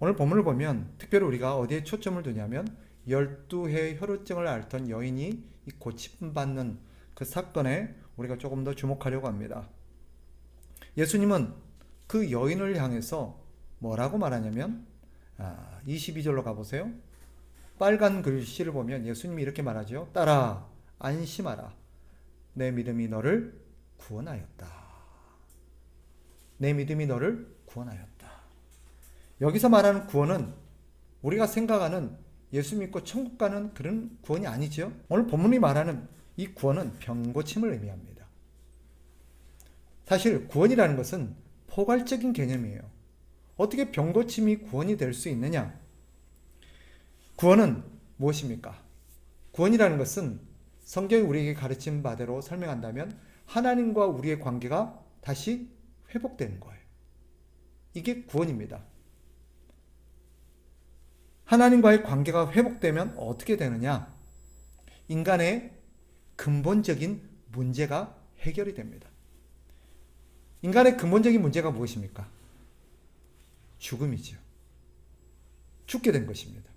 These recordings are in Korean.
오늘 본문을 보면 특별히 우리가 어디에 초점을 두냐면 12해 혈루증을 앓던 여인이 이 고침받는 그 사건에 우리가 조금 더 주목하려고 합니다. 예수님은 그 여인을 향해서 뭐라고 말하냐면 22절로 가보세요. 빨간 글씨를 보면 예수님이 이렇게 말하죠. 따라 안심하라. 내 믿음이 너를 구원하였다. 내 믿음이 너를 구원하였다. 여기서 말하는 구원은 우리가 생각하는 예수 믿고 천국 가는 그런 구원이 아니죠. 오늘 본문이 말하는 이 구원은 병고침을 의미합니다. 사실 구원이라는 것은 포괄적인 개념이에요. 어떻게 병고침이 구원이 될 수 있느냐? 구원은 무엇입니까? 구원이라는 것은 성경이 우리에게 가르친 바대로 설명한다면 하나님과 우리의 관계가 다시 회복되는 거예요. 이게 구원입니다. 하나님과의 관계가 회복되면 어떻게 되느냐? 인간의 근본적인 문제가 해결이 됩니다. 인간의 근본적인 문제가 무엇입니까? 죽음이죠. 죽게 된 것입니다.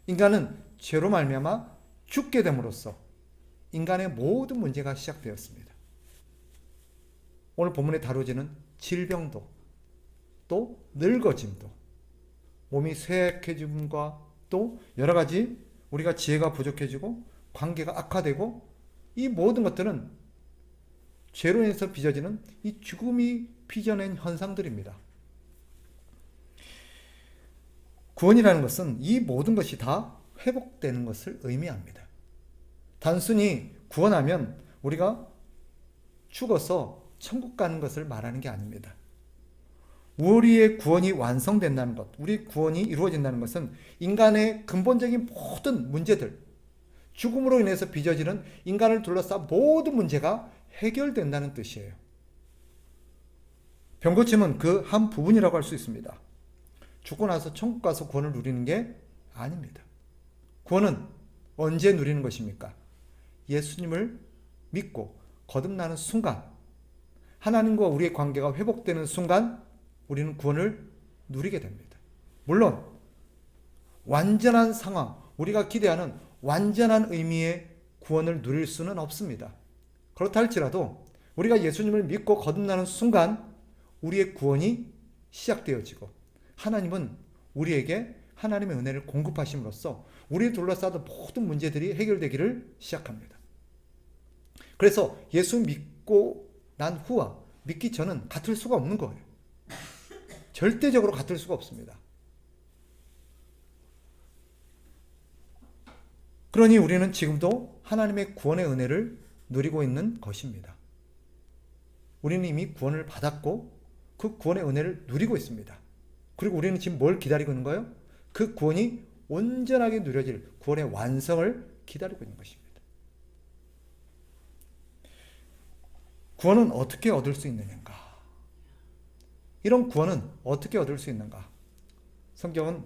인간은 죄로 말미암아 죽게 됨으로써 인간의 모든 문제가 시작되었습니다. 오늘 본문에 다루어지는 질병도 또 늙어짐도 몸이 쇠약해짐과 또 여러 가지 우리가 지혜가 부족해지고 관계가 악화되고 이 모든 것들은 죄로 인해서 빚어지는 이 죽음이 빚어낸 현상들입니다. 구원이라는 것은 이 모든 것이 다 회복되는 것을 의미합니다. 단순히 구원하면 우리가 죽어서 천국 가는 것을 말하는 게 아닙니다. 우리의 구원이 완성된다는 것, 우리 구원이 이루어진다는 것은 인간의 근본적인 모든 문제들, 죽음으로 인해서 빚어지는 인간을 둘러싼 모든 문제가 해결된다는 뜻이에요. 병고침은 그 한 부분이라고 할 수 있습니다. 죽고 나서 천국 가서 구원을 누리는 게 아닙니다. 구원은 언제 누리는 것입니까? 예수님을 믿고 거듭나는 순간, 하나님과 우리의 관계가 회복되는 순간 우리는 구원을 누리게 됩니다. 물론 완전한 상황, 우리가 기대하는 완전한 의미의 구원을 누릴 수는 없습니다. 그렇다 할지라도 우리가 예수님을 믿고 거듭나는 순간 우리의 구원이 시작되어지고 하나님은 우리에게 하나님의 은혜를 공급하심으로써 우리를 둘러싸던 모든 문제들이 해결되기를 시작합니다. 그래서 예수 믿고 난 후와 믿기 전은 같을 수가 없는 거예요. 절대적으로 같을 수가 없습니다. 그러니 우리는 지금도 하나님의 구원의 은혜를 누리고 있는 것입니다. 우리는 이미 구원을 받았고 그 구원의 은혜를 누리고 있습니다. 그리고 우리는 지금 뭘 기다리고 있는 거예요? 그 구원이 온전하게 누려질 구원의 완성을 기다리고 있는 것입니다. 구원은 어떻게 얻을 수 있느냐인가? 이런 구원은 어떻게 얻을 수 있는가? 성경은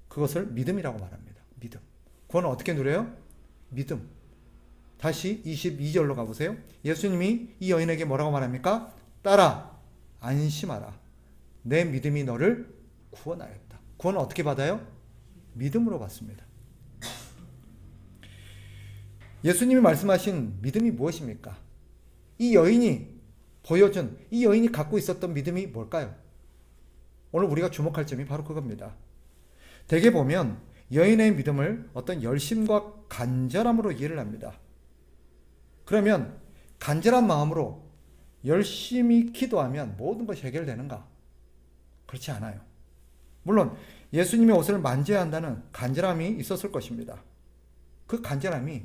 그것을 믿음이라고 말합니다. 믿음. 구원은 어떻게 누려요? 믿음. 다시 22절로 가보세요. 예수님이 이 여인에게 뭐라고 말합니까? 따라 안심하라. 내 믿음이 너를 구원하였다. 구원은 어떻게 받아요? 믿음으로 받습니다. 예수님이 말씀하신 믿음이 무엇입니까? 이 여인이 보여준, 이 여인이 갖고 있었던 믿음이 뭘까요? 오늘 우리가 주목할 점이 바로 그겁니다. 대개 보면 여인의 믿음을 어떤 열심과 간절함으로 이해를 합니다. 그러면 간절한 마음으로 열심히 기도하면 모든 것이 해결되는가? 그렇지 않아요. 물론 예수님의 옷을 만져야 한다는 간절함이 있었을 것입니다. 그 간절함이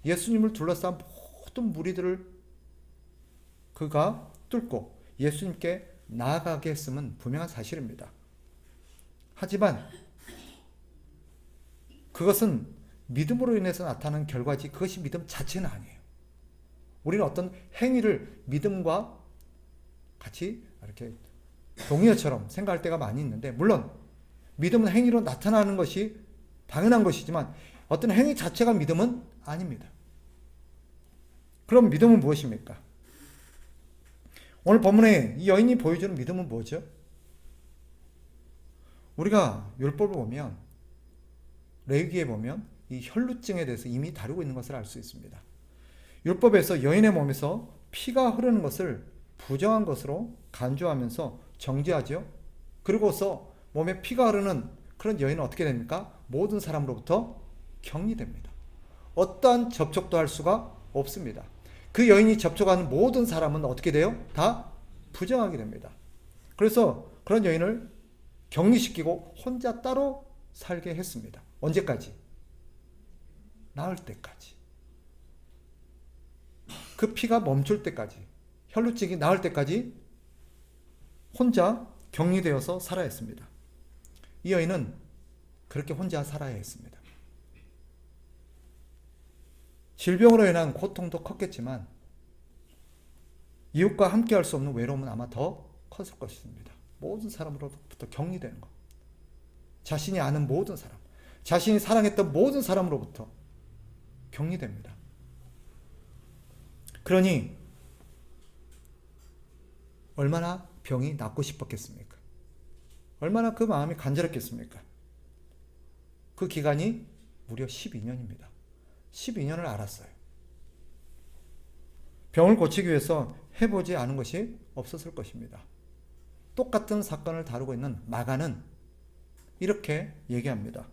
예수님을 둘러싼 모든 무리들을 그가 뚫고 예수님께 나아가게 했음은 분명한 사실입니다. 하지만 그것은 믿음으로 인해서 나타나는 결과지 그것이 믿음 자체는 아니에요. 우리는 어떤 행위를 믿음과 같이 이렇게 동의어처럼 생각할 때가 많이 있는데, 물론 믿음은 행위로 나타나는 것이 당연한 것이지만 어떤 행위 자체가 믿음은 아닙니다. 그럼 믿음은 무엇입니까? 오늘 본문에 이 여인이 보여주는 믿음은 뭐죠? 우리가 율법을 보면, 레위기에 보면 이 혈루증에 대해서 이미 다루고 있는 것을 알 수 있습니다. 율법에서 여인의 몸에서 피가 흐르는 것을 부정한 것으로 간주하면서 정죄하죠. 그리고서 몸에 피가 흐르는 그런 여인은 어떻게 됩니까? 모든 사람으로부터 격리됩니다. 어떠한 접촉도 할 수가 없습니다. 그 여인이 접촉하는 모든 사람은 어떻게 돼요? 다 부정하게 됩니다. 그래서 그런 여인을 격리시키고 혼자 따로 살게 했습니다. 언제까지? 나을 때까지. 그 피가 멈출 때까지, 혈루증이 나을 때까지 혼자 격리되어서 살아야 했습니다. 이 여인은 그렇게 혼자 살아야 했습니다. 질병으로 인한 고통도 컸겠지만 이웃과 함께 할 수 없는 외로움은 아마 더 컸을 것입니다. 모든 사람으로부터 격리되는 것. 자신이 아는 모든 사람, 자신이 사랑했던 모든 사람으로부터 격리됩니다. 그러니 얼마나 병이 낫고 싶었겠습니까? 얼마나 그 마음이 간절했겠습니까? 그 기간이 무려 12년입니다. 12년을 앓았어요. 병을 고치기 위해서 해보지 않은 것이 없었을 것입니다. 똑같은 사건을 다루고 있는 마가는 이렇게 얘기합니다.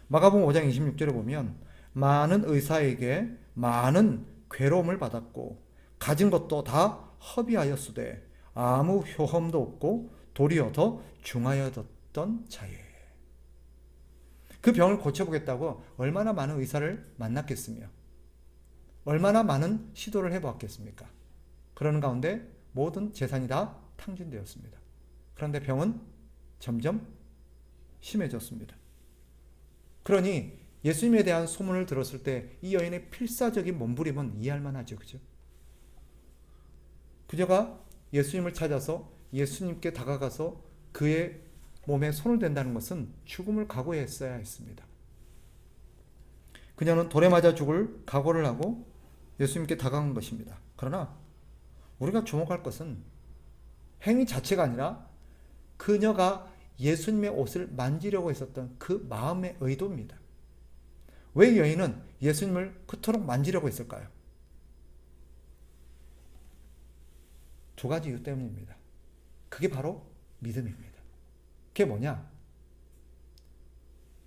마가복음 5장 26절에 보면 많은 의사에게 많은 괴로움을 받았고 가진 것도 다 허비하였으되 아무 효험도 없고 도리어 더 중하여졌던 자예. 그 병을 고쳐보겠다고 얼마나 많은 의사를 만났겠으며 얼마나 많은 시도를 해보았겠습니까? 그러는 가운데 모든 재산이 다 탕진되었습니다. 그런데 병은 점점 심해졌습니다. 그러니 예수님에 대한 소문을 들었을 때 이 여인의 필사적인 몸부림은 이해할 만하죠. 그죠? 그녀가 예수님을 찾아서 예수님께 다가가서 그의 몸에 손을 댄다는 것은 죽음을 각오했어야 했습니다. 그녀는 돌에 맞아 죽을 각오를 하고 예수님께 다가간 것입니다. 그러나 우리가 주목할 것은 행위 자체가 아니라 그녀가 예수님의 옷을 만지려고 했었던 그 마음의 의도입니다. 왜 여인은 예수님을 그토록 만지려고 했을까요? 두 가지 이유 때문입니다. 그게 바로 믿음입니다. 그게 뭐냐?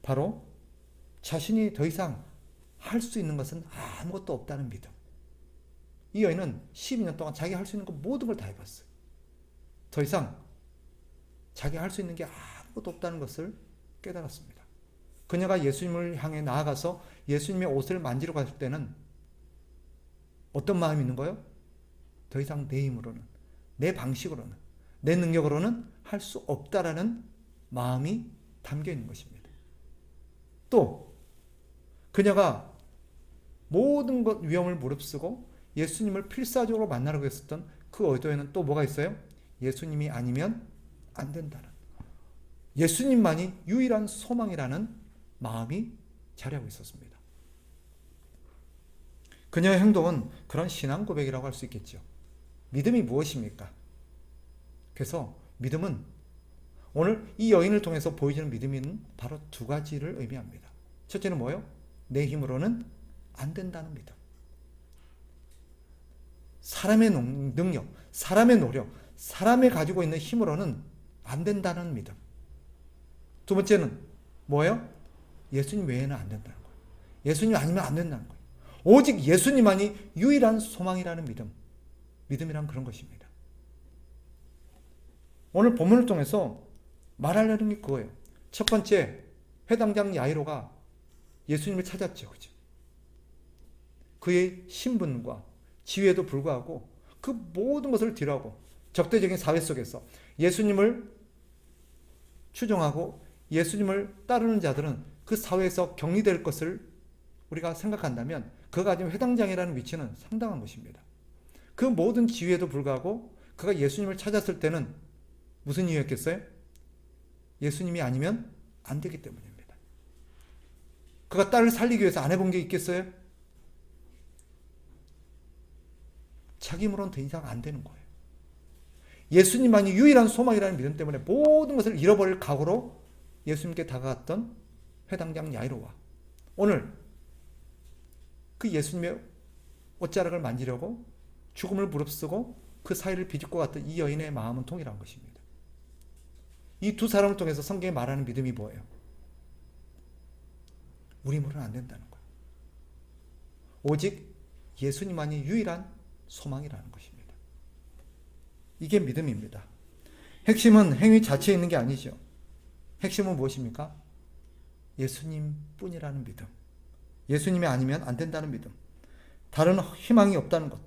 바로 자신이 더 이상 할 수 있는 것은 아무것도 없다는 믿음. 이 여인은 12년 동안 자기가 할 수 있는 것 모든 걸 다 해봤어요. 더 이상 자기가 할 수 있는 게 아무것도 없다는 것을 깨달았습니다. 그녀가 예수님을 향해 나아가서 예수님의 옷을 만지러 갔을 때는 어떤 마음이 있는 거예요? 더 이상 내 힘으로는, 내 방식으로는, 내 능력으로는 할 수 없다라는 마음이 담겨 있는 것입니다. 또 그녀가 모든 것 위험을 무릅쓰고 예수님을 필사적으로 만나려고 했었던 그 의도에는 또 뭐가 있어요? 예수님이 아니면 안 된다는, 예수님만이 유일한 소망이라는 마음이 자리하고 있었습니다. 그녀의 행동은 그런 신앙 고백이라고 할 수 있겠죠. 믿음이 무엇입니까? 그래서 믿음은 오늘 이 여인을 통해서 보여지는 믿음은 바로 두 가지를 의미합니다. 첫째는 뭐예요? 내 힘으로는 안 된다는 믿음. 사람의 능력, 사람의 노력, 사람이 가지고 있는 힘으로는 안 된다는 믿음. 두 번째는 뭐예요? 예수님 외에는 안 된다는 거예요. 예수님 아니면 안 된다는 거예요. 오직 예수님만이 유일한 소망이라는 믿음. 믿음이란 그런 것입니다. 오늘 본문을 통해서 말하려는 게 그거예요. 첫 번째, 회당장 야이로가 예수님을 찾았죠. 그죠? 그의 신분과 지위에도 불구하고 그 모든 것을 뒤로하고 적대적인 사회 속에서 예수님을 추종하고 예수님을 따르는 자들은 그 사회에서 격리될 것을 우리가 생각한다면 그가 가진 회당장이라는 위치는 상당한 것입니다. 그 모든 지위에도 불구하고 그가 예수님을 찾았을 때는 무슨 이유였겠어요? 예수님이 아니면 안 되기 때문입니다. 그가 딸을 살리기 위해서 안 해본 게 있겠어요? 자기 힘으로는 더 이상 안 되는 거예요. 예수님만이 유일한 소망이라는 믿음 때문에 모든 것을 잃어버릴 각오로 예수님께 다가갔던 회당장 야이로와 오늘 그 예수님의 옷자락을 만지려고 죽음을 무릅쓰고 그 사이를 비집고 갔던 이 여인의 마음은 동일한 것입니다. 이 두 사람을 통해서 성경이 말하는 믿음이 뭐예요? 우리 힘으로는 안 된다는 거예요. 오직 예수님만이 유일한 소망이라는 것입니다. 이게 믿음입니다. 핵심은 행위 자체에 있는 게 아니죠. 핵심은 무엇입니까? 예수님 뿐이라는 믿음. 예수님이 아니면 안 된다는 믿음. 다른 희망이 없다는 것.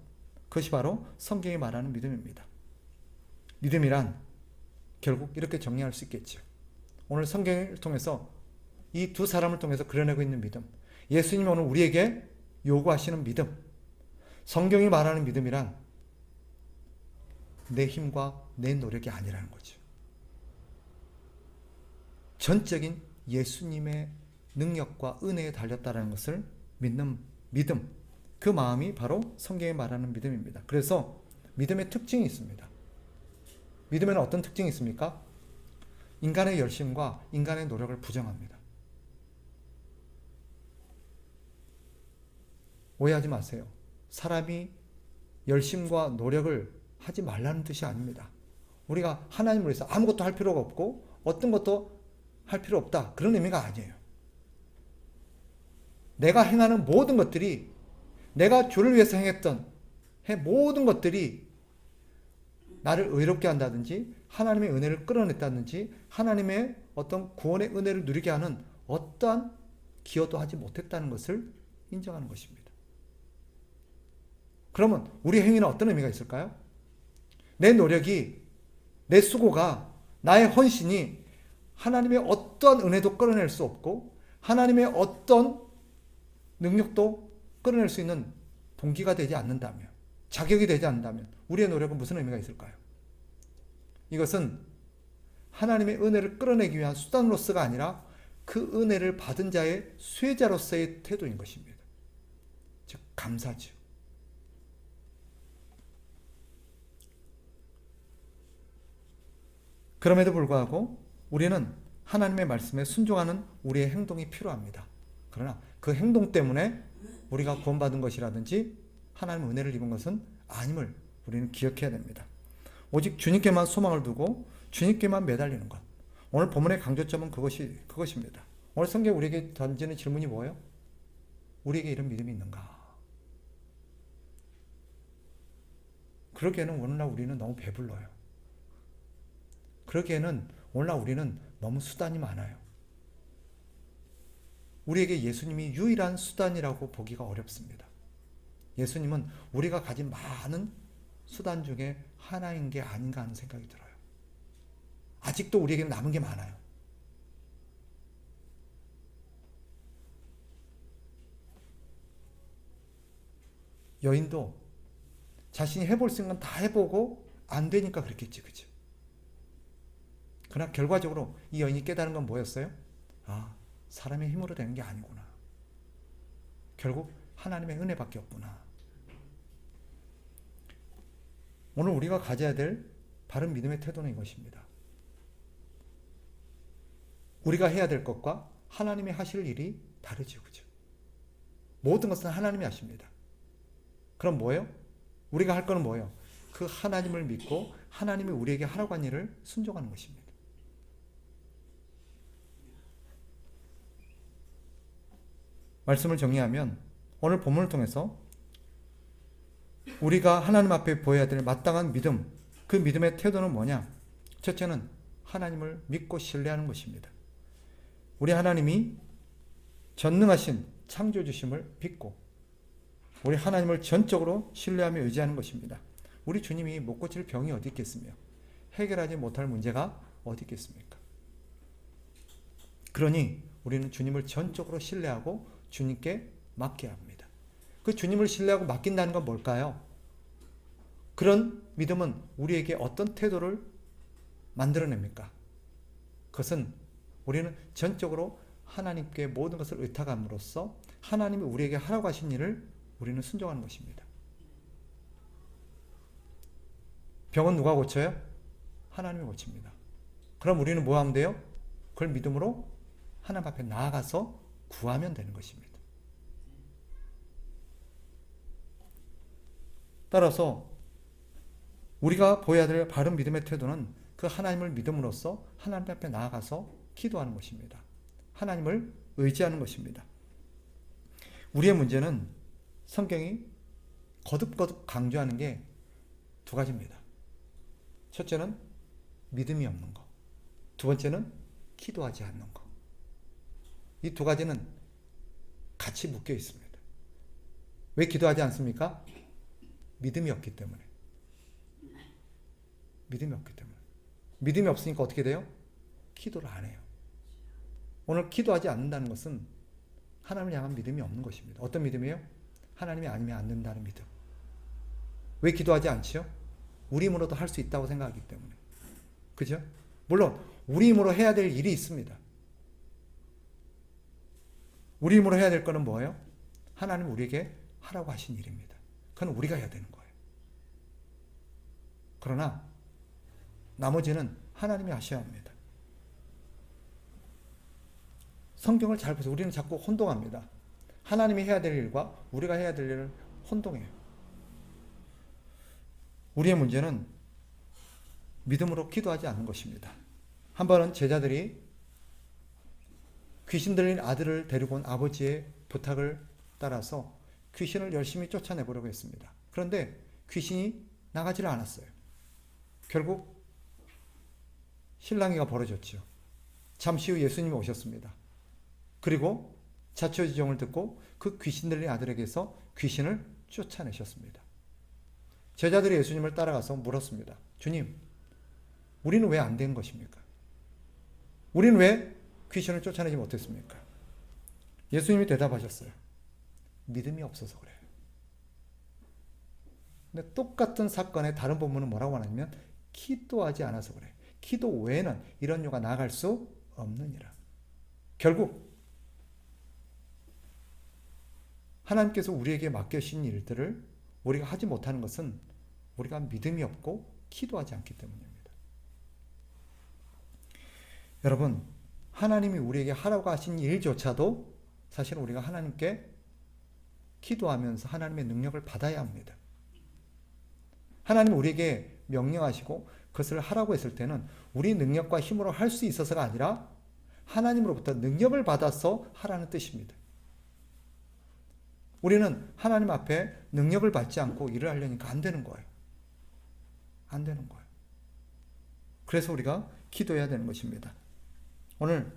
그것이 바로 성경이 말하는 믿음입니다. 믿음이란 결국 이렇게 정리할 수 있겠죠. 오늘 성경을 통해서 이 두 사람을 통해서 그려내고 있는 믿음. 예수님이 오늘 우리에게 요구하시는 믿음. 성경이 말하는 믿음이란 내 힘과 내 노력이 아니라는 거죠. 전적인 예수님의 능력과 은혜에 달렸다는 것을 믿는 믿음. 그 마음이 바로 성경이 말하는 믿음입니다. 그래서 믿음의 특징이 있습니다. 믿음에는 어떤 특징이 있습니까? 인간의 열심과 인간의 노력을 부정합니다. 오해하지 마세요. 사람이 열심과 노력을 하지 말라는 뜻이 아닙니다. 우리가 하나님을 위해서 아무것도 할 필요가 없고 어떤 것도 할 필요 없다. 그런 의미가 아니에요. 내가 행하는 모든 것들이 내가 주를 위해서 행했던 모든 것들이 나를 의롭게 한다든지 하나님의 은혜를 끌어냈다든지 하나님의 어떤 구원의 은혜를 누리게 하는 어떠한 기여도 하지 못했다는 것을 인정하는 것입니다. 그러면 우리 행위는 어떤 의미가 있을까요? 내 노력이, 내 수고가, 나의 헌신이 하나님의 어떠한 은혜도 끌어낼 수 없고 하나님의 어떤 능력도 끌어낼 수 있는 동기가 되지 않는다면, 자격이 되지 않는다면 우리의 노력은 무슨 의미가 있을까요? 이것은 하나님의 은혜를 끌어내기 위한 수단으로서가 아니라 그 은혜를 받은 자의 수혜자로서의 태도인 것입니다. 즉 감사죠. 그럼에도 불구하고 우리는 하나님의 말씀에 순종하는 우리의 행동이 필요합니다. 그러나 그 행동 때문에 우리가 구원받은 것이라든지 하나님의 은혜를 입은 것은 아님을 우리는 기억해야 됩니다. 오직 주님께만 소망을 두고 주님께만 매달리는 것. 오늘 본문의 강조점은 그것입니다. 오늘 성경 우리에게 던지는 질문이 뭐예요? 우리에게 이런 믿음이 있는가? 그러기에는 오늘날 우리는 너무 배불러요. 그러기에는 오늘날 우리는 너무 수단이 많아요. 우리에게 예수님이 유일한 수단이라고 보기가 어렵습니다. 예수님은 우리가 가진 많은 수단 중에 하나인 게 아닌가 하는 생각이 들어요. 아직도 우리에게는 남은 게 많아요. 여인도 자신이 해볼 수 있는 건 다 해보고 안 되니까 그랬겠지, 그죠? 그러나 결과적으로 이 여인이 깨달은 건 뭐였어요? 아, 사람의 힘으로 되는 게 아니구나. 결국 하나님의 은혜밖에 없구나. 오늘 우리가 가져야 될 바른 믿음의 태도는 이것입니다. 우리가 해야 될 것과 하나님이 하실 일이 다르죠, 그죠? 모든 것은 하나님이 하십니다. 그럼 뭐예요? 우리가 할 거는 뭐예요? 그 하나님을 믿고 하나님이 우리에게 하라고 한 일을 순종하는 것입니다. 말씀을 정리하면 오늘 본문을 통해서 우리가 하나님 앞에 보여야 될 마땅한 믿음, 그 믿음의 태도는 뭐냐? 첫째는 하나님을 믿고 신뢰하는 것입니다. 우리 하나님이 전능하신 창조주심을 믿고 우리 하나님을 전적으로 신뢰하며 의지하는 것입니다. 우리 주님이 못 고칠 병이 어디 있겠으며 해결하지 못할 문제가 어디 있겠습니까? 그러니 우리는 주님을 전적으로 신뢰하고 주님께 맡겨야 합니다. 그 주님을 신뢰하고 맡긴다는 건 뭘까요? 그런 믿음은 우리에게 어떤 태도를 만들어냅니까? 그것은 우리는 전적으로 하나님께 모든 것을 의탁함으로써 하나님이 우리에게 하라고 하신 일을 우리는 순종하는 것입니다. 병은 누가 고쳐요? 하나님이 고칩니다. 그럼 우리는 뭐 하면 돼요? 그걸 믿음으로 하나님 앞에 나아가서 구하면 되는 것입니다. 따라서 우리가 보여야 될 바른 믿음의 태도는 그 하나님을 믿음으로써 하나님 앞에 나아가서 기도하는 것입니다. 하나님을 의지하는 것입니다. 우리의 문제는 성경이 거듭거듭 강조하는 게 두 가지입니다. 첫째는 믿음이 없는 것. 두 번째는 기도하지 않는 것. 이 두 가지는 같이 묶여 있습니다. 왜 기도하지 않습니까? 믿음이 없기 때문에. 믿음이 없기 때문에. 믿음이 없으니까 어떻게 돼요? 기도를 안 해요. 오늘 기도하지 않는다는 것은 하나님을 향한 믿음이 없는 것입니다. 어떤 믿음이에요? 하나님이 아니면 안 된다는 믿음. 왜 기도하지 않지요? 우리 힘으로도 할 수 있다고 생각하기 때문에. 그죠? 물론 우리 힘으로 해야 될 일이 있습니다. 우리 힘으로 해야 될 거는 뭐예요? 하나님 우리에게 하라고 하신 일입니다. 그건 우리가 해야 되는 거예요. 그러나 나머지는 하나님이 하셔야 합니다. 성경을 잘 보세요. 우리는 자꾸 혼동합니다. 하나님이 해야 될 일과 우리가 해야 될 일을 혼동해요. 우리의 문제는 믿음으로 기도하지 않는 것입니다. 한 번은 제자들이 귀신 들린 아들을 데리고 온 아버지의 부탁을 따라서 귀신을 열심히 쫓아내보려고 했습니다. 그런데 귀신이 나가지를 않았어요. 결국 실랑이가 벌어졌죠. 잠시 후 예수님이 오셨습니다. 그리고 자초지종을 듣고 그 귀신 들린 아들에게서 귀신을 쫓아내셨습니다. 제자들이 예수님을 따라가서 물었습니다. 주님, 우리는 왜 안 된 것입니까? 우리는 왜 귀신을 쫓아내지 못했습니까? 예수님이 대답하셨어요. 믿음이 없어서 그래요. 근데 똑같은 사건의 다른 본문은 뭐라고 하냐면 기도하지 않아서 그래요. 기도 외에는 이런 요가 나아갈 수 없느니라. 결국 하나님께서 우리에게 맡겨주신 일들을 우리가 하지 못하는 것은 우리가 믿음이 없고 기도하지 않기 때문입니다. 여러분, 하나님이 우리에게 하라고 하신 일조차도 사실 우리가 하나님께 기도하면서 하나님의 능력을 받아야 합니다. 하나님 우리에게 명령하시고 그것을 하라고 했을 때는 우리 능력과 힘으로 할 수 있어서가 아니라 하나님으로부터 능력을 받아서 하라는 뜻입니다. 우리는 하나님 앞에 능력을 받지 않고 일을 하려니까 안 되는 거예요. 안 되는 거예요. 그래서 우리가 기도해야 되는 것입니다. 오늘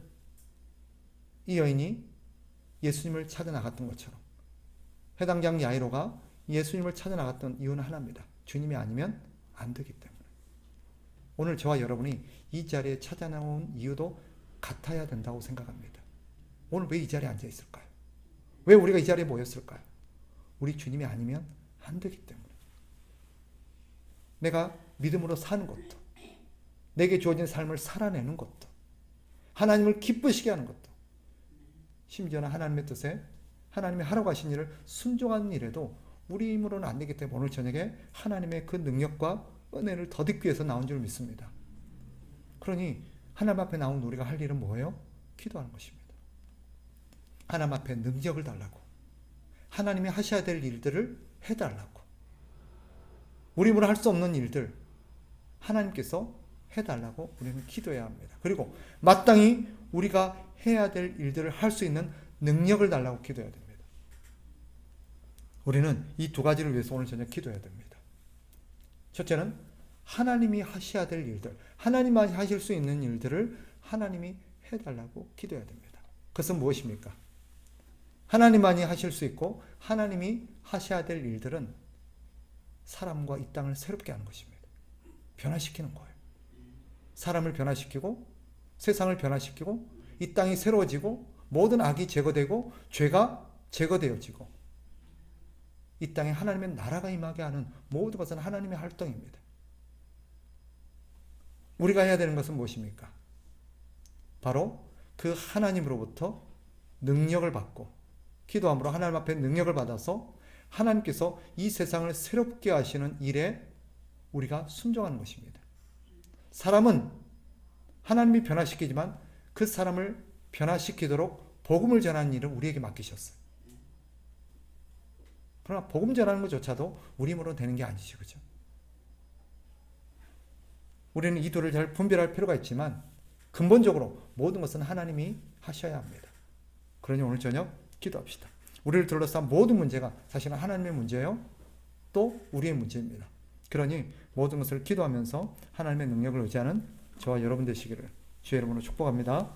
이 여인이 예수님을 찾아 나갔던 것처럼 해당장 야이로가 예수님을 찾아 나갔던 이유는 하나입니다. 주님이 아니면 안 되기 때문에. 오늘 저와 여러분이 이 자리에 찾아 나온 이유도 같아야 된다고 생각합니다. 오늘 왜 이 자리에 앉아 있을까요? 왜 우리가 이 자리에 모였을까요? 우리 주님이 아니면 안 되기 때문에. 내가 믿음으로 사는 것도, 내게 주어진 삶을 살아내는 것도, 하나님을 기쁘시게 하는 것도, 심지어는 하나님의 뜻에 하나님이 하라고 하신 일을 순종하는 일에도 우리 힘으로는 안 되기 때문에 오늘 저녁에 하나님의 그 능력과 은혜를 더듬기 위해서 나온 줄 믿습니다. 그러니 하나님 앞에 나온 우리가 할 일은 뭐예요? 기도하는 것입니다. 하나님 앞에 능력을 달라고, 하나님이 하셔야 될 일들을 해달라고, 우리 힘으로 할 수 없는 일들 하나님께서 해달라고 우리는 기도해야 합니다. 그리고 마땅히 우리가 해야 될 일들을 할 수 있는 능력을 달라고 기도해야 됩니다. 우리는 이 두 가지를 위해서 오늘 저녁 기도해야 됩니다. 첫째는 하나님이 하셔야 될 일들, 하나님만이 하실 수 있는 일들을 하나님이 해달라고 기도해야 됩니다. 그것은 무엇입니까? 하나님만이 하실 수 있고 하나님이 하셔야 될 일들은 사람과 이 땅을 새롭게 하는 것입니다. 변화시키는 거예요. 사람을 변화시키고 세상을 변화시키고 이 땅이 새로워지고 모든 악이 제거되고 죄가 제거되어지고 이 땅에 하나님의 나라가 임하게 하는 모든 것은 하나님의 활동입니다. 우리가 해야 되는 것은 무엇입니까? 바로 그 하나님으로부터 능력을 받고 기도함으로 하나님 앞에 능력을 받아서 하나님께서 이 세상을 새롭게 하시는 일에 우리가 순종하는 것입니다. 사람은 하나님이 변화시키지만 그 사람을 변화시키도록 복음을 전하는 일을 우리에게 맡기셨어요. 그러나 복음 전하는 것조차도 우리 힘으로 되는 게 아니죠. 그죠? 우리는 이 둘을 잘 분별할 필요가 있지만 근본적으로 모든 것은 하나님이 하셔야 합니다. 그러니 오늘 저녁 기도합시다. 우리를 둘러싼 모든 문제가 사실은 하나님의 문제예요. 또 우리의 문제입니다. 그러니 모든 것을 기도하면서 하나님의 능력을 의지하는 저와 여러분 되시기를 주의 이름으로 축복합니다.